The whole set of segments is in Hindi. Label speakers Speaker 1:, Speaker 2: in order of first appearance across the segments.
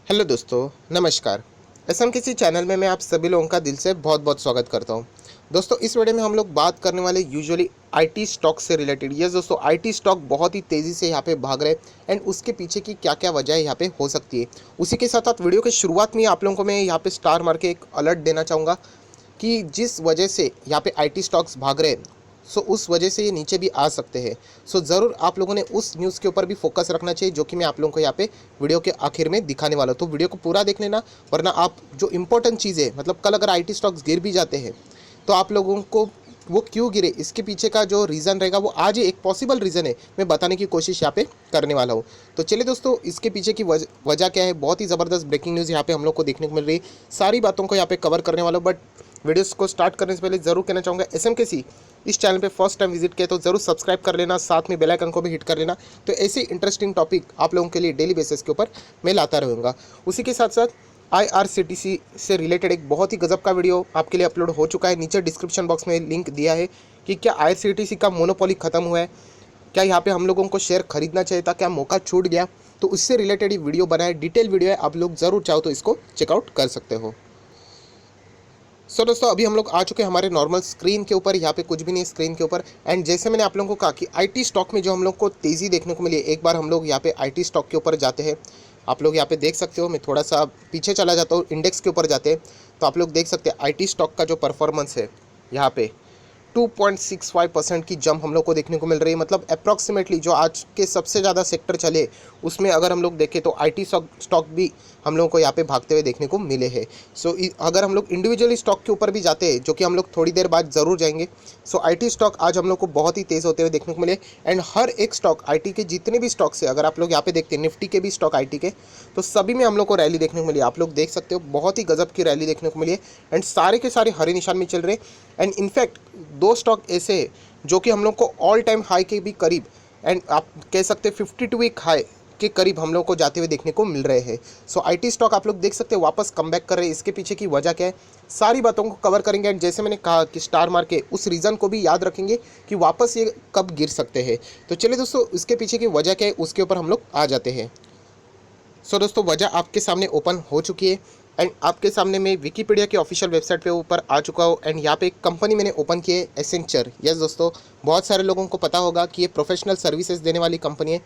Speaker 1: हेलो दोस्तों, नमस्कार। एसएमकेसी चैनल में मैं आप सभी लोगों का दिल से बहुत बहुत स्वागत करता हूं। दोस्तों, इस वीडियो में हम लोग बात करने वाले यूजुअली आईटी स्टॉक से रिलेटेड। यस दोस्तों, आईटी स्टॉक बहुत ही तेज़ी से यहाँ पे भाग रहे हैं एंड उसके पीछे की क्या क्या वजह यहाँ पे हो सकती है। उसी के साथ साथ वीडियो के शुरुआत में आप लोगों को मैं यहाँ पे स्टार मार के एक अलर्ट देना चाहूँगा कि जिस वजह से यहाँ पे आईटी स्टॉक्स भाग रहे हैं, सो उस वजह से ये नीचे भी आ सकते हैं। सो ज़रूर आप लोगों ने उस न्यूज़ के ऊपर भी फोकस रखना चाहिए जो कि मैं आप लोगों को यहाँ पे वीडियो के आखिर में दिखाने वाला हूँ। तो वीडियो को पूरा देख लेना, वरना आप जो इंपॉर्टेंट चीज़ है, मतलब कल अगर आईटी स्टॉक्स गिर भी जाते हैं तो आप लोगों को वो क्यों गिरे इसके पीछे का जो रीज़न रहेगा वो आज एक पॉसिबल रीज़न है, मैं बताने की कोशिश यहाँ पे करने वाला हूँ। तो चलिए दोस्तों, इसके पीछे की वजह क्या है। बहुत ही ज़बरदस्त ब्रेकिंग न्यूज़ यहाँ पे हम लोग को देखने को मिल रही है। सारी बातों को यहाँ पे कवर करने वाला हूँ, बट वीडियोस को स्टार्ट करने से पहले ज़रूर कहना चाहूँगा, एसएमकेसी इस चैनल पे फर्स्ट टाइम विजिट किया तो ज़रूर सब्सक्राइब कर लेना, साथ में बेल आइकन को भी हिट कर लेना। तो ऐसे इंटरेस्टिंग टॉपिक आप लोगों के लिए डेली बेसिस के ऊपर मैं लाता रहूँगा। उसी के साथ साथ आईआरसीटीसी से रिलेटेड एक बहुत ही गजब का वीडियो आपके लिए अपलोड हो चुका है। नीचे डिस्क्रिप्शन बॉक्स में लिंक दिया है कि क्या आईआरसीटीसी का मोनोपोली ख़त्म हुआ है, क्या यहाँ पे हम लोगों को शेयर खरीदना चाहिए था, क्या मौका छूट गया। तो उससे रिलेटेड ही वीडियो बना है, डिटेल वीडियो है, आप लोग ज़रूर चाहो तो इसको चेकआउट कर सकते हो। सो दोस्तों, अभी हम लोग आ चुके हैं हमारे नॉर्मल स्क्रीन के ऊपर। यहाँ पे कुछ भी नहीं है स्क्रीन के ऊपर। एंड जैसे मैंने आप लोगों को कहा कि आईटी स्टॉक में जो हम लोग को तेज़ी देखने को मिली है, एक बार हम लोग यहाँ पे आईटी स्टॉक के ऊपर जाते हैं। आप लोग यहाँ पे देख सकते हो, मैं थोड़ा सा पीछे चला जाता हूँ, इंडेक्स के ऊपर जाते हैं तो आप लोग देख सकते हैं आईटी स्टॉक का जो परफॉर्मेंस है यहाँ पे 2.65% की जंप हम लोग को देखने को मिल रही है। मतलब अप्रॉक्सीमेटली जो आज के सबसे ज़्यादा सेक्टर चले उसमें अगर हम लोग देखें तो आईटी स्टॉक भी हम लोगों को यहाँ पे भागते हुए देखने को मिले हैं। सो अगर हम लोग इंडिविजुअली स्टॉक के ऊपर भी जाते हैं, जो कि हम लोग थोड़ी देर बाद ज़रूर जाएंगे, सो आईटी स्टॉक आज हम लोग को बहुत ही तेज़ होते हुए देखने को मिले। एंड हर एक स्टॉक आईटी के जितने भी स्टॉक्स है, अगर आप लोग यहाँ पे देखते हैं निफ्टी के भी स्टॉक आईटी के, तो सभी में हम लोग को रैली देखने को मिली। आप लोग देख सकते हो, बहुत ही गजब की रैली देखने को मिली है एंड सारे के सारे हरे निशान में चल रहे हैं। एंड इनफैक्ट दो स्टॉक ऐसे हैं जो कि हम लोग को ऑल टाइम हाई के भी करीब, एंड आप कह सकते हैं 52 वीक हाई के करीब हम लोग को जाते हुए देखने को मिल रहे हैं। सो आईटी स्टॉक आप लोग देख सकते हैं वापस कम बैक कर रहे हैं। इसके पीछे की वजह क्या है, सारी बातों को कवर करेंगे। एंड जैसे मैंने कहा कि स्टार मार के उस रीज़न को भी याद रखेंगे कि वापस ये कब गिर सकते हैं। तो चलिए दोस्तों, इसके पीछे की वजह क्या है उसके ऊपर हम लोग आ जाते हैं। सो दोस्तों, वजह आपके सामने ओपन हो चुकी है एंड आपके सामने मैं विकीपीडिया के ऑफिशियल वेबसाइट पे ऊपर आ चुका हूँ। एंड यहाँ पे एक कंपनी मैंने ओपन की है, एसेंचर। यस दोस्तों, बहुत सारे लोगों को पता होगा कि ये प्रोफेशनल सर्विसेज देने वाली कंपनी है।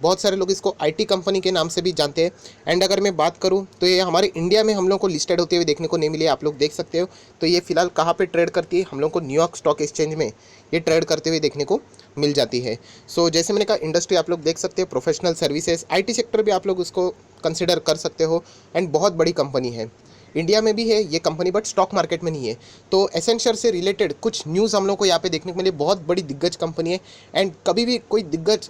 Speaker 1: बहुत सारे लोग इसको आईटी कंपनी के नाम से भी जानते हैं। एंड अगर मैं बात करूं तो ये हमारे इंडिया में हम लोग को लिस्टेड होते हुए देखने को नहीं मिली है। आप लोग देख सकते हो। तो ये फिलहाल कहाँ पे ट्रेड करती है, हम लोग को न्यूयॉर्क स्टॉक एक्सचेंज में ये ट्रेड करते हुए देखने को मिल जाती है। सो जैसे मैंने कहा, इंडस्ट्री आप लोग देख सकते हो, प्रोफेशनल सर्विसेज, आईटी सेक्टर भी आप लोग उसको कंसिडर कर सकते हो। एंड बहुत बड़ी कंपनी है, इंडिया में भी है ये कंपनी, बट स्टॉक मार्केट में नहीं है। तो एसेंचर से रिलेटेड कुछ न्यूज़ हम लोग को यहाँ पे देखने को मिले। बहुत बड़ी दिग्गज कंपनी है एंड कभी भी कोई दिग्गज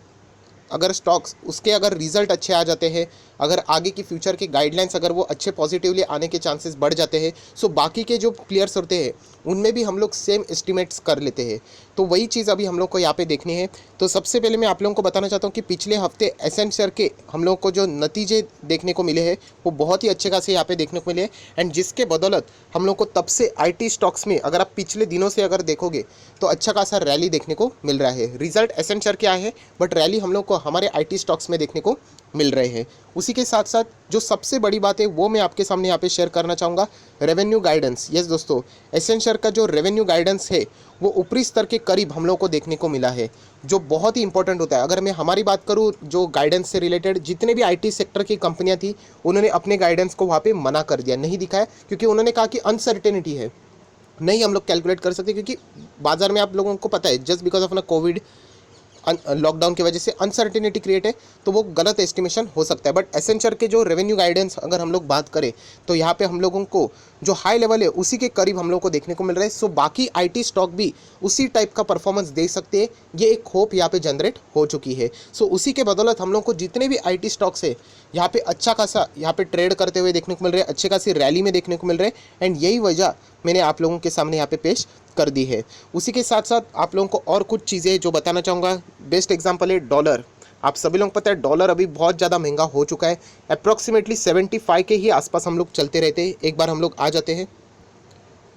Speaker 1: अगर स्टॉक्स उसके अगर रिजल्ट अच्छे आ जाते हैं, अगर आगे की फ्यूचर के गाइडलाइंस अगर वो अच्छे पॉजिटिवली आने के चांसेस बढ़ जाते हैं, सो बाकी के जो प्लेयर्स होते हैं उनमें भी हम लोग सेम एस्टिमेट्स कर लेते हैं। तो वही चीज़ अभी हम लोग को यहाँ पे देखनी है। तो सबसे पहले मैं आप लोगों को बताना चाहता हूँ कि पिछले हफ्ते एसेंचर के हम लोग को जो नतीजे देखने को मिले हैं वो बहुत ही अच्छे खासे यहाँ पे देखने को मिले हैं। एंड जिसके बदौलत हम लोग को तब से आईटी स्टॉक्स में अगर आप पिछले दिनों से अगर देखोगे तो अच्छा खासा रैली देखने को मिल रहा है। रिजल्ट एसेंचर के आए हैं, बट रैली हम लोग को हमारे आईटी स्टॉक्स में देखने को मिल रहे हैं। उसी के साथ साथ जो सबसे बड़ी बात है वो मैं आपके सामने यहाँ पे शेयर करना चाहूँगा, रेवेन्यू गाइडेंस। यस दोस्तों, एसेंचर का जो रेवेन्यू गाइडेंस है वो ऊपरी स्तर के करीब हम लोग को देखने को मिला है, जो बहुत ही इंपॉर्टेंट होता है। अगर मैं हमारी बात करूँ, जो गाइडेंस से रिलेटेड जितने भी आईटी सेक्टर की कंपनियाँ थी उन्होंने अपने गाइडेंस को वहाँ पे मना कर दिया, नहीं दिखाया, क्योंकि उन्होंने कहा कि अनसर्टेनिटी है, नहीं हम लोग कैलकुलेट कर सकते, क्योंकि बाजार में आप लोगों को पता है जस्ट बिकॉज ऑफ ना कोविड लॉकडाउन की वजह से अनसर्टेनिटी क्रिएट है, तो वो गलत एस्टिमेशन हो सकता है। बट एसेंचर के जो रेवेन्यू गाइडेंस अगर हम लोग बात करें तो यहाँ पे हम लोगों को जो हाई लेवल है उसी के करीब हम लोग को देखने को मिल रहा है। सो बाकी आईटी स्टॉक भी उसी टाइप का परफॉर्मेंस दे सकते हैं, ये एक होप यहाँ पे जनरेट हो चुकी है। सो उसी के बदौलत हम लोग को जितने भी आईटी स्टॉक्स है यहाँ पे अच्छा खासा यहाँ पे ट्रेड करते हुए देखने को मिल रहे हैं, अच्छे खासी रैली में देखने को मिल रहे हैं। एंड यही वजह मैंने आप लोगों के सामने यहाँ पे पेश कर दी है। उसी के साथ साथ आप लोगों को और कुछ चीज़ें जो बताना चाहूँगा, बेस्ट एग्जांपल है डॉलर। आप सभी लोगों को पता है डॉलर अभी बहुत ज़्यादा महंगा हो चुका है, अप्रॉक्सीमेटली 75 के ही आसपास हम लोग चलते रहते हैं। एक बार हम लोग आ जाते हैं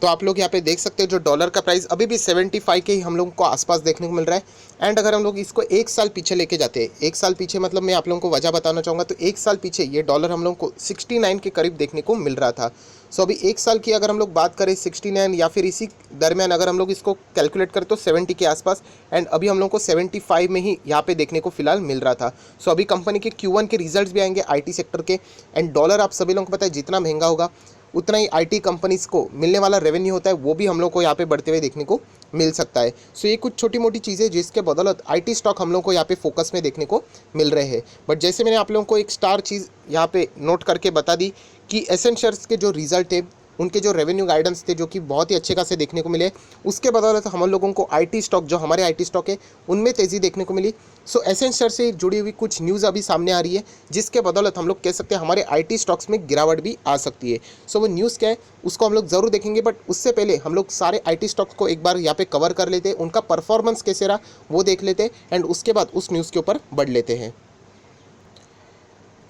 Speaker 1: तो आप लोग यहाँ पे देख सकते हैं जो डॉलर का प्राइस अभी भी 75 के ही हम लोगों को आसपास देखने को मिल रहा है। एंड अगर हम लोग इसको एक साल पीछे लेके जाते हैं, एक साल पीछे मतलब मैं आप लोगों को वजह बताना चाहूँगा, तो एक साल पीछे ये डॉलर हम लोगों को 69 के करीब देखने को मिल रहा था। सो अभी एक साल की अगर हम लोग बात करें 69 या फिर इसी दरमियान अगर हम लोग इसको कैलकुलेट करें तो 70 के आसपास, एंड अभी हम लोग को 75 में ही यहाँ पे देखने को फिलहाल मिल रहा था। सो अभी कंपनी के Q1 के रिजल्ट्स भी आएंगे आईटी सेक्टर के। एंड डॉलर आप सभी लोगों को पता है जितना महंगा होगा उतना ही आईटी कंपनीज को मिलने वाला रेवेन्यू होता है वो भी हम लोग को यहाँ पे बढ़ते हुए देखने को मिल सकता है। सो ये कुछ छोटी मोटी चीज़ें जिसके बदौलत आईटी स्टॉक हम लोग को यहाँ पे फोकस में देखने को मिल रहे हैं। बट जैसे मैंने आप लोगों को एक स्टार चीज़ यहाँ पे नोट करके बता दी कि एसेंशियल्स के जो रिजल्ट थे, उनके जो रेवेन्यू गाइडेंस थे जो कि बहुत ही अच्छे खासे देखने को मिले, उसके बदौलत हम लोगों को आईटी स्टॉक जो हमारे आईटी स्टॉक है उनमें तेज़ी देखने को मिली। सो एसेंशियल से जुड़ी हुई कुछ न्यूज़ अभी सामने आ रही है जिसके बदौलत हम लोग कह सकते हैं हमारे आईटी स्टॉक्स में गिरावट भी आ सकती है। सो वो न्यूज़ क्या है उसको हम लोग ज़रूर देखेंगे, बट उससे पहले हम लोग सारे आईटी स्टॉक्स को एक बार यहाँ पे कवर कर लेते हैं, उनका परफॉर्मेंस कैसे रहा वो देख लेते हैं, एंड उसके बाद उस न्यूज़ के ऊपर बढ़ लेते हैं।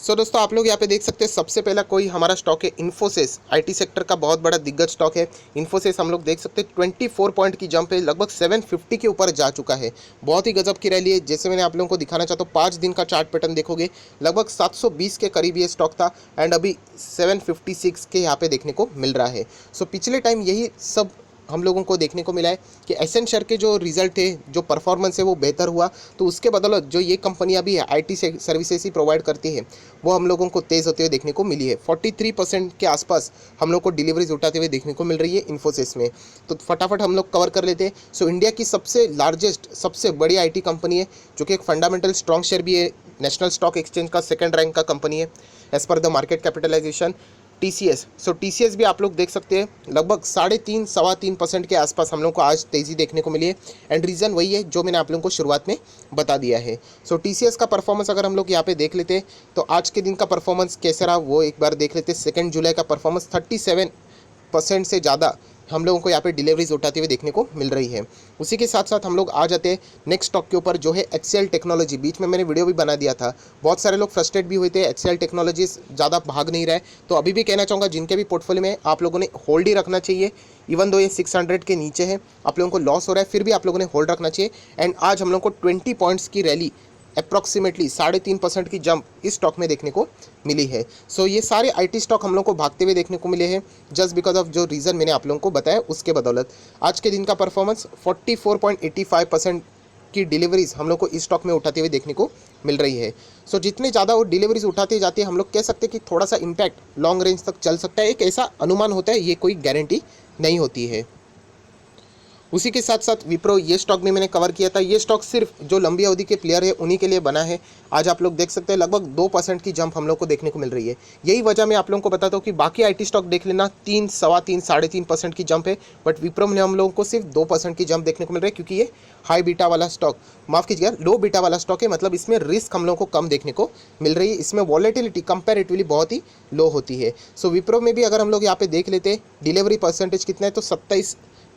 Speaker 1: सो दोस्तों आप लोग यहाँ पे देख सकते हैं सबसे पहला कोई हमारा स्टॉक है इन्फोसिस, आईटी सेक्टर का बहुत बड़ा दिग्गज स्टॉक है इन्फोसिस। हम लोग देख सकते हैं 24 पॉइंट की जंप है, लगभग 750 के ऊपर जा चुका है। बहुत ही गजब की रैली है। जैसे मैंने आप लोगों को दिखाना चाहता हूँ 5 दिन का चार्ट पैटर्न देखोगे लगभग 720 के करीब ये स्टॉक था, एंड अभी 756 के यहाँ पे देखने को मिल रहा है। सो पिछले टाइम यही सब हम लोगों को देखने को मिला है कि एसेंशियल के जो रिजल्ट थे, जो परफॉर्मेंस है वो बेहतर हुआ, तो उसके बदौलत जो ये कंपनियां भी है आईटी सर्विसेज ही प्रोवाइड करती है वो हम लोगों को तेज़ होते हुए देखने को मिली है। 43% के आसपास हम लोग को डिलीवरीज उठाते हुए देखने को मिल रही है इन्फोसिस में। तो फटाफट हम लोग कवर कर लेते हैं। सो इंडिया की सबसे लार्जेस्ट, सबसे बड़ी आईटी कंपनी है जो कि एक फंडामेंटल स्ट्रॉन्ग शेयर भी है, नेशनल स्टॉक एक्सचेंज का 2nd रैंक का कंपनी है as per the market capitalisation, TCS. So TCS भी आप लोग देख सकते हैं लगभग 3.5 सवा 3% के आसपास हम लोग को आज तेज़ी देखने को मिली है, एंड रीज़न वही है जो मैंने आप लोगों को शुरुआत में बता दिया है। सो टीसीएस का परफॉर्मेंस अगर हम लोग यहाँ पे देख लेते हैं तो आज के दिन का परफॉर्मेंस कैसा रहा वो एक बार देख लेते हैं। 2 जुलाई का परफॉर्मेंस 37% से ज़्यादा हम लोगों को यहाँ पे डिलीवरीज उठाते हुए देखने को मिल रही है। उसी के साथ साथ हम लोग आ जाते हैं नेक्स्ट स्टॉक के ऊपर जो है एचसीएल टेक्नोलॉजी। बीच में मैंने वीडियो भी बना दिया था, बहुत सारे लोग फ्रस्ट्रेट भी हुए थे, एचसीएल टेक्नोलॉजीज ज़्यादा भाग नहीं रहा है। तो अभी भी कहना चाहूँगा जिनके भी पोर्टफोलियो में आप लोगों ने होल्ड ही रखना चाहिए, इवन दो ये 600 के नीचे है, आप लोगों को लॉस हो रहा है फिर भी आप लोगों ने होल्ड रखना चाहिए। एंड आज हम लोग को 20 पॉइंट्स की रैली, अप्रॉक्सीमेटली 3.5% की जंप इस स्टॉक में देखने को मिली है। सो ये सारे आईटी स्टॉक हम लोग को भागते हुए देखने को मिले हैं जस्ट बिकॉज ऑफ जो रीज़न मैंने आप लोगों को बताया उसके बदौलत। आज के दिन का परफॉर्मेंस 44.85% की डिलीवरीज हम लोग को इस स्टॉक में उठाते हुए देखने को मिल रही है। सो जितने ज़्यादा वो डिलीवरीज उठाते जाते हैं हम लोग कह सकते हैं कि थोड़ा सा इम्पैक्ट लॉन्ग रेंज तक चल सकता है, एक ऐसा अनुमान होता है, ये कोई गारंटी नहीं होती है। उसी के साथ साथ विप्रो, ये स्टॉक भी मैंने कवर किया था। ये स्टॉक सिर्फ जो लंबी अवधि के प्लेयर है उन्हीं के लिए बना है। आज आप लोग देख सकते हैं लगभग 2% की जंप हम लोग को देखने को मिल रही है। यही वजह मैं आप लोगों को बताता हूँ कि बाकी आईटी स्टॉक देख लेना 3, सवा 3, 3.5% की जंप है, बट विप्रो में हम लोगों को सिर्फ 2% की जंप देखने को मिल रही है क्योंकि ये हाई बीटा वाला स्टॉक, माफ़ कीजिएगा लो बीटा वाला स्टॉक है, मतलब इसमें रिस्क हम लोगों को कम देखने को मिल रही है, इसमें वॉलेटिलिटी कंपैरेटिवली बहुत ही लो होती है। सो विप्रो में भी अगर हम लोग यहाँ पे देख लेते हैं डिलीवरी परसेंटेज कितना है तो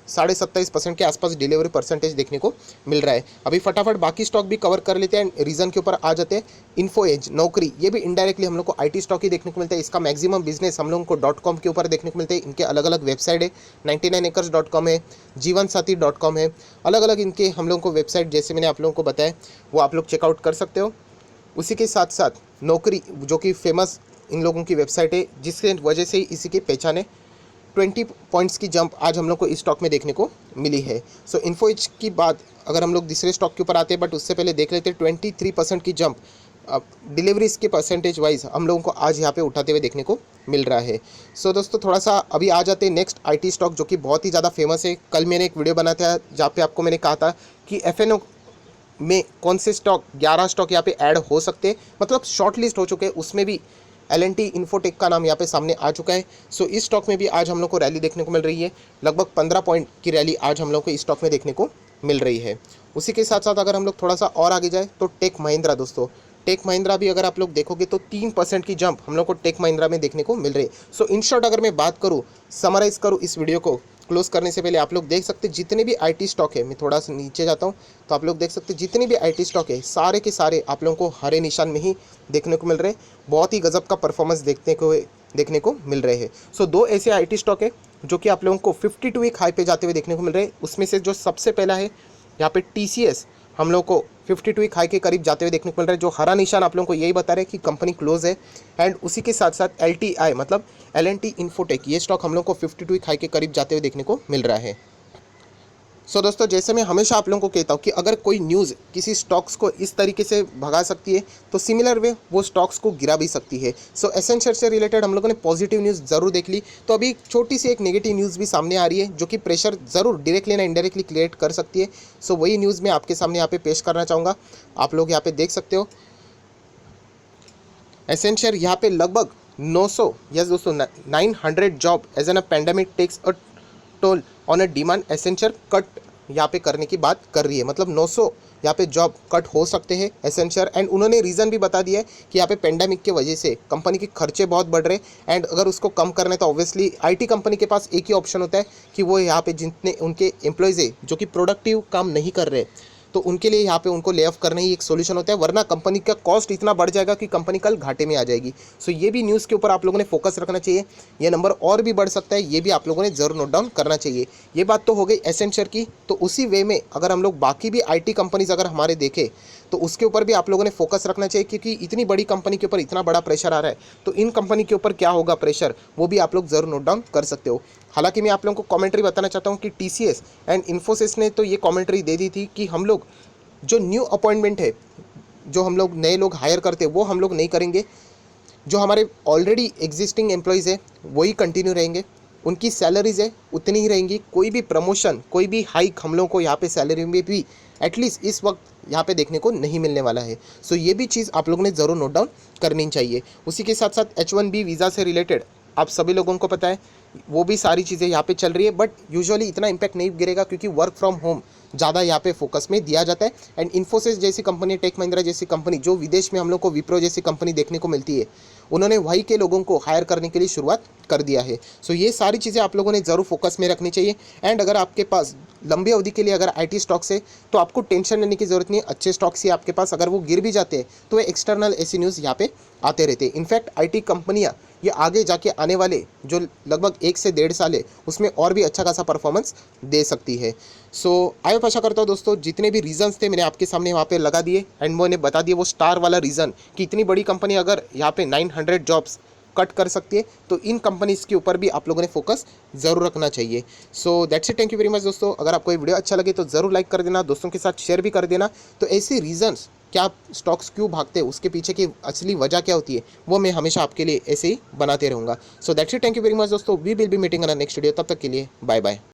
Speaker 1: 27% के आसपास डिलीवरी परसेंटेज देखने को मिल रहा है। अभी फटाफट बाकी स्टॉक भी कवर कर लेते हैं, रीजन के ऊपर आ जाते हैं। इन्फो एज, नौकरी, ये भी इनडायरेक्टली हम लोग को आईटी स्टॉक ही देखने को मिलता है। इसका मैक्सिमम बिजनेस हम लोगों को .com के ऊपर देखने को मिलते हैं। इनके अलग अलग वेबसाइट है, 99acres.com है, जीवनसाथी.com है, अलग अलग इनके हम लोगों को वेबसाइट जैसे मैंने आप लोगों को बताया वो आप लोग चेकआउट कर सकते हो। उसी के साथ साथ नौकरी जो कि फेमस इन लोगों की वेबसाइट है जिसके वजह से इसी की पहचान है। 20 पॉइंट्स की जंप आज हम लोग को इस स्टॉक में देखने को मिली है। सो इन्फो एज की बात अगर हम लोग दूसरे स्टॉक के ऊपर आते हैं, बट उससे पहले देख लेते हैं 23% की जंप डिलीवरीज के परसेंटेज वाइज हम लोगों को आज यहाँ पे उठाते हुए देखने को मिल रहा है। सो दोस्तों थोड़ा सा अभी आ जाते हैं नेक्स्ट आईटी स्टॉक जो कि बहुत ही ज़्यादा फेमस है। कल मैंने एक वीडियो बनाया था जहाँ पे आपको मैंने कहा था कि एफएनओ में कौन से स्टॉक, 11 स्टॉक यहाँ पे ऐड हो सकते हैं, मतलब शॉर्ट लिस्ट हो चुके हैं, उसमें भी L&T इन्फोटेक का नाम यहाँ पे सामने आ चुका है। सो इस स्टॉक में भी आज हम लोग को रैली देखने को मिल रही है, लगभग 15 पॉइंट की रैली आज हम लोग को इस स्टॉक में देखने को मिल रही है। उसी के साथ साथ अगर हम लोग थोड़ा सा और आगे जाए तो टेक महिंद्रा, दोस्तों टेक महिंद्रा भी अगर आप लोग देखोगे तो 3% की जंप हम लोग को टेक महिंद्रा में देखने को मिल रही है। सो इन शॉर्ट अगर मैं बात करूँ, समराइज़ करूँ इस वीडियो को क्लोज करने से पहले, आप लोग देख सकते हैं जितने भी आईटी स्टॉक है, मैं थोड़ा सा नीचे जाता हूं तो आप लोग देख सकते हैं जितने भी आईटी स्टॉक है सारे के सारे आप लोगों को हरे निशान में ही देखने को मिल रहे हैं। बहुत ही गजब का परफॉर्मेंस देखने को मिल रहे हैं। सो दो ऐसे आईटी स्टॉक है जो कि आप लोगों को 52 वीक हाई पे जाते हुए देखने को मिल रहे हैं। उसमें से जो सबसे पहला है यहाँ पे TCS हम लोग को 52 वीक हाई के करीब जाते हुए देखने को मिल रहा है। जो हरा निशान आप लोगों को यही बता रहे हैं कि कंपनी क्लोज है। एंड उसी के साथ साथ LTI मतलब L&T इन्फोटेक, ये स्टॉक हम लोग को 52 वीक हाई के करीब जाते हुए देखने को मिल रहा है। सो दोस्तों, जैसे मैं हमेशा आप लोगों को कहता हूँ कि अगर कोई न्यूज़ किसी स्टॉक्स को इस तरीके से भगा सकती है तो सिमिलर वे वो स्टॉक्स को गिरा भी सकती है। सो एसेंशियल से रिलेटेड हम लोगों ने पॉजिटिव न्यूज़ ज़रूर देख ली, तो अभी छोटी सी एक नेगेटिव न्यूज़ भी सामने आ रही है जो कि प्रेशर ज़रूर डायरेक्टली ना इनडायरेक्टली क्रिएट कर सकती है। सो वही न्यूज़ मैं आपके सामने यहाँ पे पेश करना चाहूँगा। आप लोग यहाँ पे देख सकते हो एसेंशियल यहाँ पे लगभग 900 यस दोस्तों 900 job as an a pandemic takes a toll on a demand essential cut यहाँ पे करने की बात कर रही है। मतलब 900 यहाँ पे जॉब कट हो सकते हैं एसेंशियल। एंड उन्होंने रीज़न भी बता दिया है कि यहाँ पे पेंडेमिक की वजह से कंपनी के खर्चे बहुत बढ़ रहे हैं। एंड अगर उसको कम करना है तो ऑब्वियसली आईटी कंपनी के पास एक ही ऑप्शन होता है कि वो यहाँ पे जितने उनके एम्प्लॉयज़ है जो कि प्रोडक्टिव काम नहीं कर रहे, तो उनके लिए यहाँ पे उनको ले ऑफ करना ही एक सोल्यूशन होता है, वरना कंपनी का कॉस्ट इतना बढ़ जाएगा कि कंपनी कल घाटे में आ जाएगी। सो ये भी न्यूज़ के ऊपर आप लोगों ने फोकस रखना चाहिए। ये नंबर और भी बढ़ सकता है, ये भी आप लोगों ने ज़रूर नोट डाउन करना चाहिए। ये बात तो हो गई एसेंशियल की। तो उसी वे में अगर हम लोग बाकी भी IT कंपनीज अगर हमारे देखें तो उसके ऊपर भी आप लोगों ने फोकस रखना चाहिए, क्योंकि इतनी बड़ी कंपनी के ऊपर इतना बड़ा प्रेशर आ रहा है तो इन कंपनी के ऊपर क्या होगा प्रेशर, वो भी आप लोग ज़रूर नोट डाउन कर सकते हो। हालांकि मैं आप लोगों को कमेंट्री बताना चाहता हूँ कि TCS एंड इन्फोसिस ने तो ये कमेंट्री दे दी थी कि हम लोग जो न्यू अपॉइंटमेंट है, जो हम लोग नए लोग हायर करते हैं वो हम लोग नहीं करेंगे। जो हमारे ऑलरेडी एग्जिस्टिंग एम्प्लॉयज़ है वही कंटिन्यू रहेंगे, उनकी सैलरीज है उतनी ही रहेंगी। कोई भी प्रमोशन, कोई भी हाइक हम लोग को यहाँ पे सैलरी में भी एटलीस्ट इस वक्त यहाँ पे देखने को नहीं मिलने वाला है। सो ये भी चीज़ आप लोगों ने ज़रूर नोट डाउन करनी चाहिए। उसी के साथ साथ H1B वीज़ा से रिलेटेड आप सभी लोगों को पता है वो भी सारी चीज़ें यहाँ पे चल रही है, बट यूजुअली इतना इम्पैक्ट नहीं गिरेगा क्योंकि वर्क फ्रॉम होम ज़्यादा यहाँ पे फोकस में दिया जाता है। एंड इन्फोसिस जैसी कंपनी, टेक महिंद्रा जैसी कंपनी, जो विदेश में हम लोग को विप्रो जैसी कंपनी देखने को मिलती है, उन्होंने वही के लोगों को हायर करने के लिए शुरुआत कर दिया है। सो ये सारी चीज़ें आप लोगों ने ज़रूर फोकस में रखनी चाहिए। एंड अगर आपके पास लंबी अवधि के लिए अगर IT स्टॉक्स है तो आपको टेंशन लेने की ज़रूरत नहीं है। अच्छे स्टॉक्स ही आपके पास, अगर वो गिर भी जाते हैं तो एक्सटर्नल ऐसी न्यूज़ यहाँ पे आते रहते हैं। इनफैक्ट IT कंपनियाँ ये आगे जाके आने वाले जो लगभग 1 से 1.5 साल है उसमें और भी अच्छा खासा परफॉर्मेंस दे सकती है। सो आई होप आशा करता हूँ दोस्तों जितने भी रीजंस थे मैंने आपके सामने वहाँ पे लगा दिए एंड मैंने बता दिए वो स्टार वाला रीज़न कि इतनी बड़ी कंपनी अगर यहाँ पे 900 जॉब्स कट कर सकती है तो इन कंपनीज़ के ऊपर भी आप लोगों ने फोकस ज़रूर रखना चाहिए। सो that's it, thank you very much दोस्तों। अगर आपको ये वीडियो अच्छा लगे तो ज़रूर लाइक कर देना, दोस्तों के साथ शेयर भी कर देना। तो ऐसे रीजंस क्या स्टॉक्स क्यों भागते हैं, उसके पीछे की असली वजह क्या होती है, वो मैं हमेशा आपके लिए ऐसे ही बनाते रहूँगा। So that's it, thank you very much दोस्तों। We will be meeting on next video. तब तक के लिए बाय बाय।